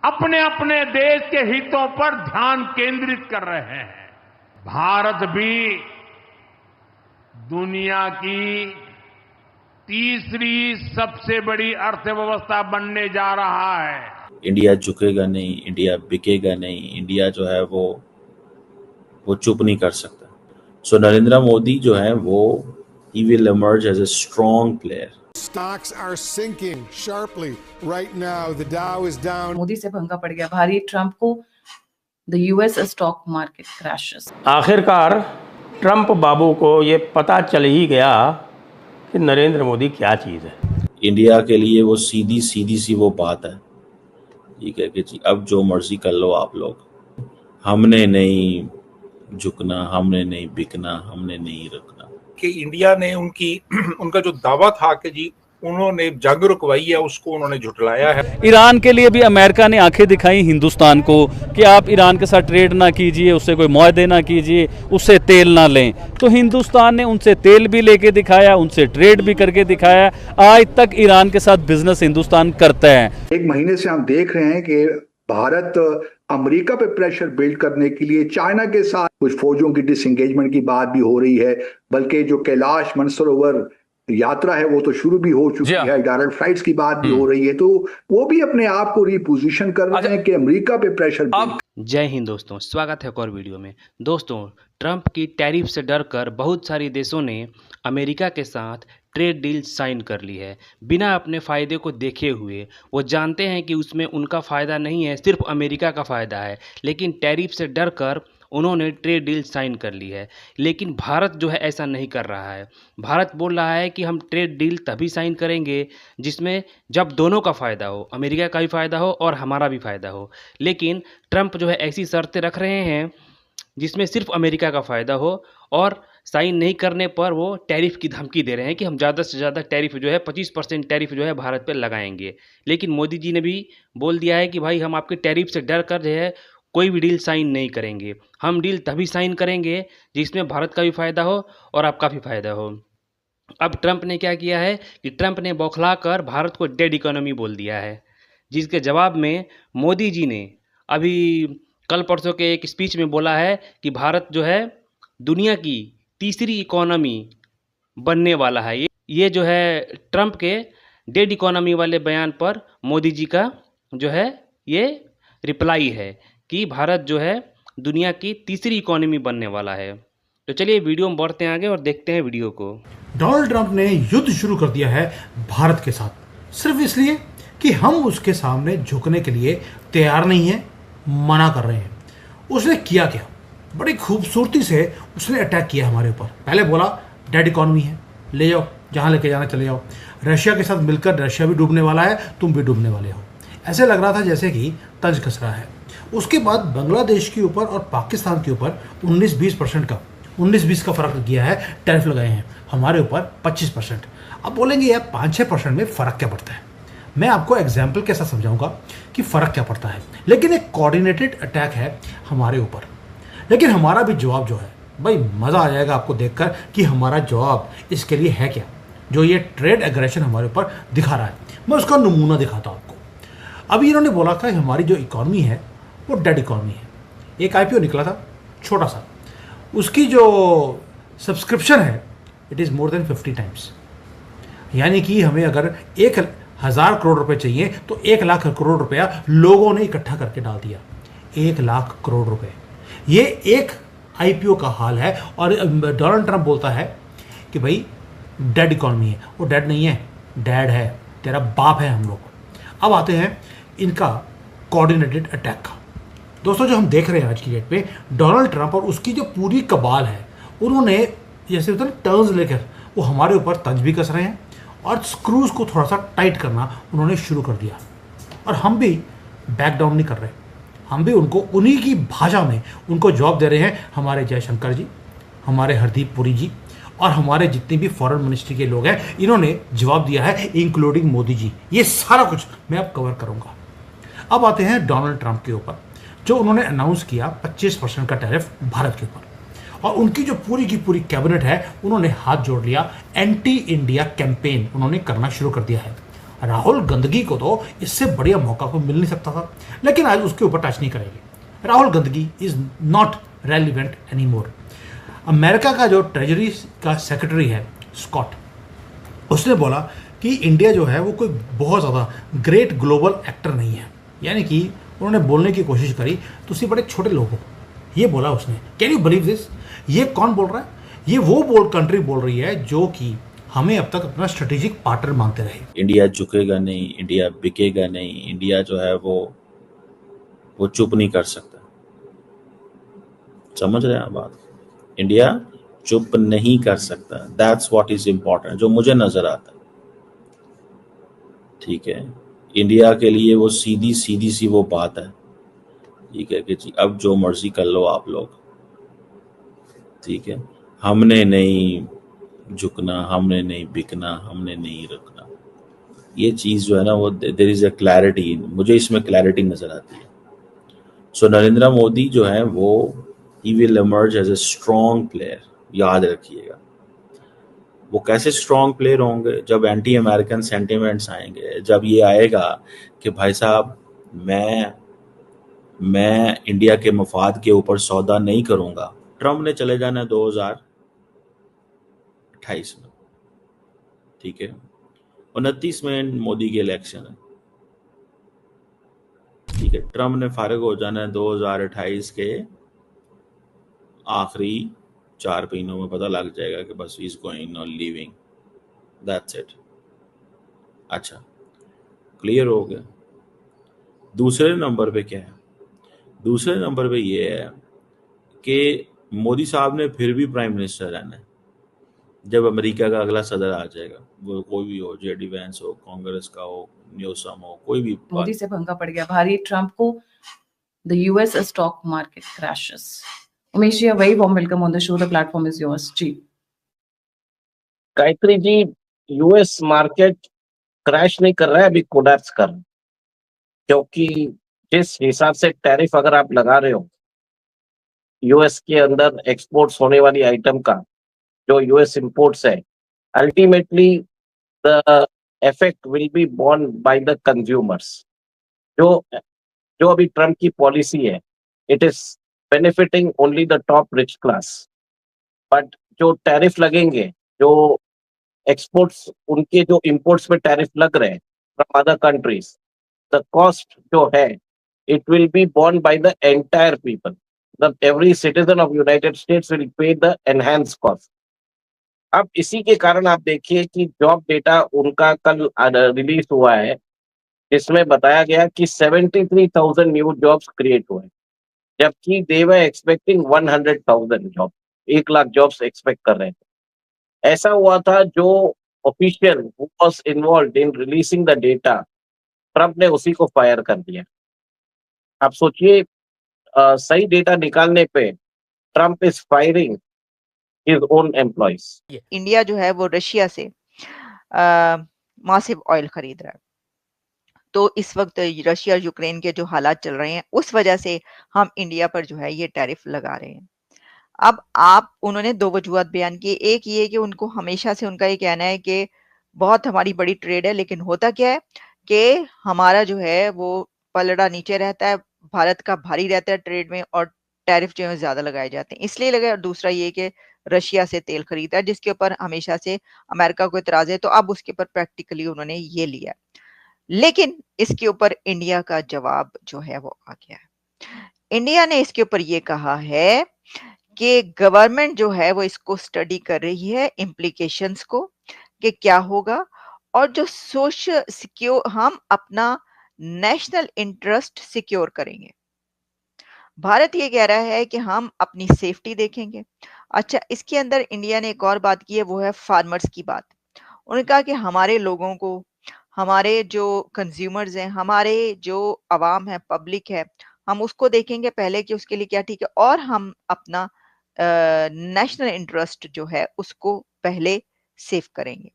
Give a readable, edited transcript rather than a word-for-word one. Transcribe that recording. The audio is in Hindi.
अपने अपने देश के हितों पर ध्यान केंद्रित कर रहे हैं। भारत भी दुनिया की तीसरी सबसे बड़ी अर्थव्यवस्था बनने जा रहा है। इंडिया झुकेगा नहीं, इंडिया बिकेगा नहीं, इंडिया जो है वो चुप नहीं कर सकता। सो नरेंद्र मोदी जो है वो he will emerge as a strong player. Stocks are sinking sharply right now. The Dow is down. Modi से भंगा पड़ गया भारी ट्रंप को। The US stock market crashes. आखिरकार ट्रंप बाबू को ये पता चल ही गया कि नरेंद्र मोदी क्या चीज़ है। इंडिया के लिए वो सीधी सी वो बात है, ठीक है कि जी अब जो मर्जी कर लो आप लोग, हमने नहीं झुकना, हमने नहीं बिकना, हमने नहीं रखना। कि इंडिया ने उनका जो दावा था कि जी उन्होंने जंग रुकवाई है, उसको उन्होंने झुटलाया है। ईरान के लिए भी अमेरिका ने आंखें दिखाई हिंदुस्तान को कि आप ईरान के साथ ट्रेड ना कीजिए, उससे कोई मुआहदे ना कीजिए, उससे तेल ना लें। तो हिंदुस्तान ने उनसे तेल भी लेके दिखाया, उनसे ट्रेड भी करके दिखाया। आज तक ईरान के साथ बिजनेस हिंदुस्तान करता है। एक महीने से हम देख रहे हैं कि भारत अमेरिका पे प्रेशर बिल्ड करने के लिए चाइना के साथ कुछ फौजों की डिसएंगेजमेंट की बात भी हो रही है, बल्कि जो कैलाश मानसरोवर यात्रा है वो तो शुरू भी हो चुकी है, डायरेक्ट फ्लाइट्स की बात भी हो रही है। तो वो भी अपने आप को रिपोजिशन कर रहे हैं कि अमेरिका पे प्रेशर। जय हिंद दोस्तों, स्वागत है एक और वीडियो में। दोस्तों, ट्रंप की टैरिफ से डरकर बहुत सारे देशों ने अमेरिका के साथ ट्रेड डील साइन कर ली है, बिना अपने फ़ायदे को देखे हुए। वो जानते हैं कि उसमें उनका फ़ायदा नहीं है, सिर्फ अमेरिका का फ़ायदा है, लेकिन टैरिफ से डरकर उन्होंने ट्रेड डील साइन कर ली है। लेकिन भारत जो है ऐसा नहीं कर रहा है। भारत बोल रहा है कि हम ट्रेड डील तभी साइन करेंगे जिसमें जब दोनों का फ़ायदा हो, अमेरिका का भी फ़ायदा हो और हमारा भी फ़ायदा हो। लेकिन ट्रंप जो है ऐसी शर्तें रख रहे हैं जिसमें सिर्फ अमेरिका का फ़ायदा हो, और साइन नहीं करने पर वो टैरिफ की धमकी दे रहे हैं कि हम ज़्यादा से ज़्यादा टैरिफ जो है 25% टैरिफ जो है भारत पर लगाएंगे। लेकिन मोदी जी ने भी बोल दिया है कि भाई हम आपके टैरिफ से डर कर जो है कोई भी डील साइन नहीं करेंगे। हम डील तभी साइन करेंगे जिसमें भारत का भी फ़ायदा हो और आपका भी फ़ायदा हो। अब ट्रंप ने क्या किया है कि ट्रंप ने बौखला कर भारत को डेड इकोनॉमी बोल दिया है, जिसके जवाब में मोदी जी ने अभी कल परसों के एक स्पीच में बोला है कि भारत जो है दुनिया की तीसरी इकोनॉमी बनने वाला है। ये जो है ट्रंप के डेड इकोनॉमी वाले बयान पर मोदी जी का जो है ये रिप्लाई है कि भारत जो है दुनिया की तीसरी इकोनॉमी बनने वाला है। तो चलिए वीडियो में बढ़ते हैं आगे और देखते हैं वीडियो को। डोनाल्ड ट्रंप ने युद्ध शुरू कर दिया है भारत के साथ, सिर्फ इसलिए कि हम उसके सामने झुकने के लिए तैयार नहीं हैं, मना कर रहे हैं। उसने किया क्या? बड़ी खूबसूरती से उसने अटैक किया हमारे ऊपर। पहले बोला डेड इकोनॉमी है, ले जाओ, जहाँ लेके जाना चले जाओ। रशिया के साथ मिलकर रशिया भी डूबने वाला है, तुम भी डूबने वाले हो। ऐसे लग रहा था जैसे कि तंज कस रहा है। उसके बाद बांग्लादेश के ऊपर और पाकिस्तान के ऊपर 19-20% का 19-20 का फ़र्क किया है, टैरिफ लगाए हैं। हमारे ऊपर 25%। अब बोलेंगे यार 5-6% में फ़र्क क्या पड़ता है? मैं आपको एग्जाम्पल के साथ समझाऊंगा कि फ़र्क क्या पड़ता है। लेकिन एक कोऑर्डिनेटेड अटैक है हमारे ऊपर। लेकिन हमारा भी जवाब जो है, भाई मज़ा आ जाएगा आपको देखकर कि हमारा जवाब इसके लिए है क्या। जो ये ट्रेड एग्रेशन हमारे ऊपर दिखा रहा है, मैं उसका नमूना दिखाता हूँ आपको। अभी इन्होंने बोला था हमारी जो इकॉनमी है वो डेड इकॉनमी है। एक IPO निकला था छोटा सा, उसकी जो सब्सक्रिप्शन है it is more than 50 times. यानी कि हमें अगर 1,000 करोड़ रुपए चाहिए तो 1 लाख करोड़ रुपया लोगों ने इकट्ठा करके डाल दिया। 1 लाख करोड़ रुपए, ये एक IPO का हाल है। और डोनाल्ड ट्रंप बोलता है कि भाई डेड इकॉनमी है। वो डेड नहीं है, डैड है, तेरा बाप है हम लोग। अब आते हैं इनका कोऑर्डिनेटेड अटैक का। दोस्तों, जो हम देख रहे हैं आज की डेट पे, डोनाल्ड ट्रंप और उसकी जो पूरी कबाल है, उन्होंने जैसे होता है टर्न्स लेकर वो हमारे ऊपर तंज भी कस रहे हैं और स्क्रूज को थोड़ा सा टाइट करना उन्होंने शुरू कर दिया। और हम भी बैक डाउन नहीं कर रहे, हम भी उनको उन्हीं की भाषा में उनको जवाब दे रहे हैं। हमारे जयशंकर जी, हमारे हरदीप पुरी जी और हमारे जितने भी फॉरेन मिनिस्ट्री के लोग हैं, इन्होंने जवाब दिया है, इंक्लूडिंग मोदी जी। ये सारा कुछ मैं अब कवर करूंगा। अब आते हैं डोनाल्ड ट्रंप के ऊपर, जो उन्होंने अनाउंस किया 25% का टैरिफ भारत के ऊपर। और उनकी जो पूरी की पूरी कैबिनेट है, उन्होंने हाथ जोड़ लिया। एंटी इंडिया कैंपेन उन्होंने करना शुरू कर दिया है। राहुल गंदगी को तो इससे बढ़िया मौका को मिल नहीं सकता था, लेकिन आज उसके ऊपर टच नहीं करेंगे। राहुल गंदगी is not relevant any more. America का जो ट्रेजरी का सेक्रेटरी है स्कॉट, उसने बोला कि इंडिया जो है वो कोई बहुत ज़्यादा ग्रेट ग्लोबल एक्टर नहीं है, यानी कि उन्होंने बोलने की कोशिश करी तो उसी बड़े छोटे लोग हो, ये बोला उसने। Can you believe this? ये कौन बोल रहा है? ये वो कंट्री बोल रही है जो कि हमें अब तक अपना स्ट्रेटेजिक पार्टनर मानते रहे। इंडिया झुकेगा नहीं, इंडिया बिकेगा नहीं, इंडिया जो है वो चुप नहीं कर सकता। समझ रहे हैं आप बात? इंडिया चुप नहीं कर सकता। दैट्स व्हाट इज इम्पोर्टेंट, जो मुझे नजर आता है। ठीक है, इंडिया के लिए वो सीधी सी वो बात है, ठीक है, कि जी अब जो मर्जी कर लो आप लोग, ठीक है, हमने नहीं झुकना, हमने नहीं बिकना, हमने नहीं रखना। ये चीज जो है ना, वो देयर इज अ क्लैरिटी, मुझे इसमें क्लैरिटी नजर आती है। सो नरेंद्र मोदी जो है वो ही will emerge as a strong player, याद रखिएगा। वो कैसे स्ट्रॉन्ग प्लेयर होंगे? जब एंटी अमेरिकन सेंटिमेंट्स आएंगे, जब ये आएगा कि भाई साहब मैं इंडिया के मफाद के ऊपर सौदा नहीं करूंगा। ट्रम्प ने चले जाना 2028 में, ठीक है, 29 में मोदी के इलेक्शन है, ठीक है। ट्रम्प ने फारिग हो जाना है 2028 के आखिरी 4 महीनों में, पता लग जाएगा कि बस इज गोइंग और लीविंग, दैट्स इट। अच्छा, क्लियर हो गया। दूसरे नंबर पे क्या है? दूसरे नंबर पे ये है कि मोदी साहब ने फिर भी प्राइम मिनिस्टर रहना है जब अमेरिका का अगला सदर आ जाएगा, वो कोई भी हो, जेडी वैंस हो, कांग्रेस का हो, न्यूसम हो, कोई भी। मोदी से भंगा पड़ गया भारी ट्रंप को। The US stock market crashes. Umesh ji, a very warm welcome on the show. The platform is yours. जी। Gayatri ji, US market crash नहीं कर रहा है, अभी कोलैप्स कर रहा है, क्योंकि जिस हिसाब से टैरिफ अगर आप लगा रहे हो यूएस के अंदर एक्सपोर्ट्स होने वाली आइटम का, जो यूएस इंपोर्ट्स है, ultimately the effect will be borne by the consumers. जो अभी ट्रम्प की पॉलिसी है, it is benefiting only the top rich class, but जो टैरिफ लगेंगे, जो एक्सपोर्ट्स, उनके जो इंपोर्ट्स पे टैरिफ लग रहे हैं from other countries, the cost जो है it will be borne by the entire people. The every citizen of United States will pay the enhance cost. अब इसी के कारण आप देखिए कि जॉब डेटा उनका कल रिलीज हुआ है, जिसमें बताया गया कि 73,000 न्यू जॉब्स क्रिएट हुए, जबकि they were expecting 100,000 job, 1 lakh jobs expect कर रहे थे। ऐसा हुआ था, जो official who was involved in releasing the data, Trump ने उसी को फायर कर दिया। आप सोचिए, सही डेटा निकालने पे Trump is firing his own employees. India जो है वो रशिया से मासिव ऑयल खरीद रहा है, तो इस वक्त रशिया और यूक्रेन के जो हालात चल रहे हैं, उस वजह से हम इंडिया पर जो है ये टैरिफ लगा रहे हैं। अब उन्होंने 2 वजूहत बयान की। एक ये कि उनको हमेशा से उनका ये कहना है कि बहुत हमारी बड़ी ट्रेड है, लेकिन होता क्या है कि हमारा जो है वो पलड़ा नीचे रहता है, भारत का भारी रहता है ट्रेड में, और टैरिफ जो है ज्यादा लगाए जाते हैं, इसलिए लगे। और दूसरा ये कि रशिया से तेल खरीदता है, जिसके ऊपर हमेशा से अमेरिका को इतराज है, तो अब उसके ऊपर प्रैक्टिकली उन्होंने ये लिया। लेकिन इसके ऊपर इंडिया का जवाब जो है वो आ गया है। इंडिया ने इसके ऊपर ये कहा है कि गवर्नमेंट जो है वो इसको स्टडी कर रही है, इम्प्लीकेशंस को, कि क्या होगा, और जो सोशल सिक्योर, हम अपना नेशनल इंटरेस्ट सिक्योर करेंगे। भारत ये कह रहा है कि हम अपनी सेफ्टी देखेंगे। अच्छा, इसके अंदर इंडिया ने एक और बात की है, वो है फार्मर्स की बात। उन्होंने कहा कि हमारे लोगों को, हमारे जो कंज्यूमर्स हैं, हमारे जो अवाम है, पब्लिक है, हम उसको देखेंगे पहले कि उसके लिए क्या ठीक है, और हम अपना नेशनल इंटरेस्ट जो है उसको पहले सेव करेंगे।